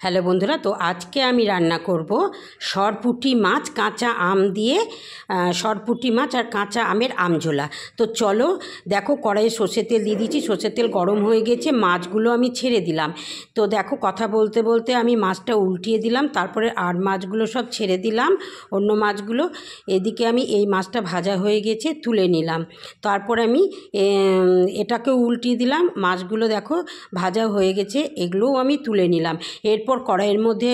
Hello বন্ধুরা, তো আজকে আমি রান্না করব সরপুঁটি মাছ কাঁচা আম দিয়ে, সরপুঁটি মাছ আর কাঁচা আমের আমঝোলা। তো চলো দেখো, কড়াইয়ে সর্ষের তেল দিয়ে দিয়েছি, সর্ষের তেল গরম হয়ে গেছে, মাছগুলো আমি ছেড়ে দিলাম। তো দেখো, কথা বলতে বলতে আমি মাছটা উল্টিয়ে দিলাম, তারপরে আর মাছগুলো সব ছেড়ে দিলাম, অন্য মাছগুলো। এদিকে আমি এই মাছটা ভাজা হয়ে গেছে, তুলে নিলাম। তারপর আমি এটাকেও উল্টিয়ে দিলাম, মাছগুলো দেখো ভাজা হয়ে গেছে, এগুলোও আমি তুলে নিলাম। এরপর কড়াইয়ের মধ্যে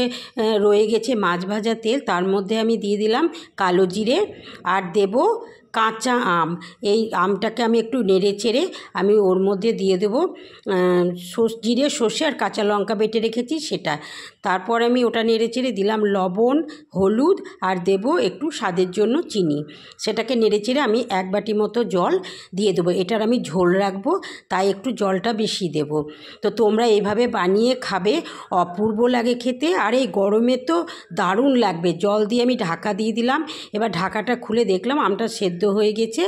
রয়ে গেছে মাছ ভাজা তেল, তার মধ্যে আমি দিয়ে দিলাম কালো জিরে আর দেব কাঁচা আম। এই আমটাকে আমি একটু নেড়ে চেড়ে আমি ওর মধ্যে দিয়ে দেবো জিরে, সর্ষে আর কাঁচা লঙ্কা বেটে রেখেছি সেটা। তারপর আমি ওটা নেড়ে চেড়ে দিলাম লবণ, হলুদ আর দেব একটু স্বাদের জন্য চিনি। সেটাকে নেড়ে চেড়ে আমি এক বাটি মতো জল দিয়ে দেবো। এটার আমি ঝোল রাখবো, তাই একটু জলটা বেশি দেব। তো তোমরা এইভাবে বানিয়ে খাবে, অপূর্ব লাগে খেতে, আর এই গরমে তো দারুণ লাগবে। জল দিয়ে আমি ঢাকা দিয়ে দিলাম। এবার ঢাকাটা খুলে দেখলাম আমটা সেদ্ধ হয়ে গেছে।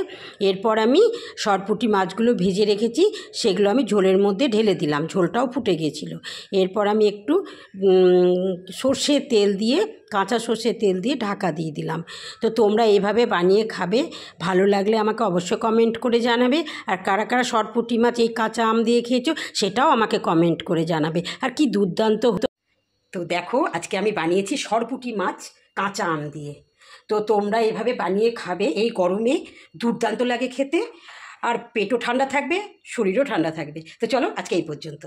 এরপর আমি সরপুঁটি মাছগুলো ভেজে রেখেছি, সেগুলো আমি ঝোলের মধ্যে ঢেলে দিলাম, ঝোলটাও ফুটে গিয়েছিল। এরপর আমি একটু সর্ষের তেল দিয়ে, কাঁচা সর্ষের তেল দিয়ে ঢাকা দিয়ে দিলাম। তো তোমরা এইভাবে বানিয়ে খাবে, ভালো লাগলে আমাকে অবশ্যই কমেন্ট করে জানাবে। আর কারা কারা সরপুঁটি মাছ এই কাঁচা আম দিয়ে খেয়েছো সেটাও আমাকে কমেন্ট করে জানাবে। আর কি দুর্দান্ত হতো। তো দেখো, আজকে আমি বানিয়েছি সরপুঁটি মাছ কাঁচা আম দিয়ে। তো তোমরা এভাবে বানিয়ে খাবে, এই গরমে দুর্দান্ত লাগে খেতে, আর পেটও ঠান্ডা থাকবে, শরীরও ঠান্ডা থাকবে। তো চলো আজকে এই পর্যন্ত।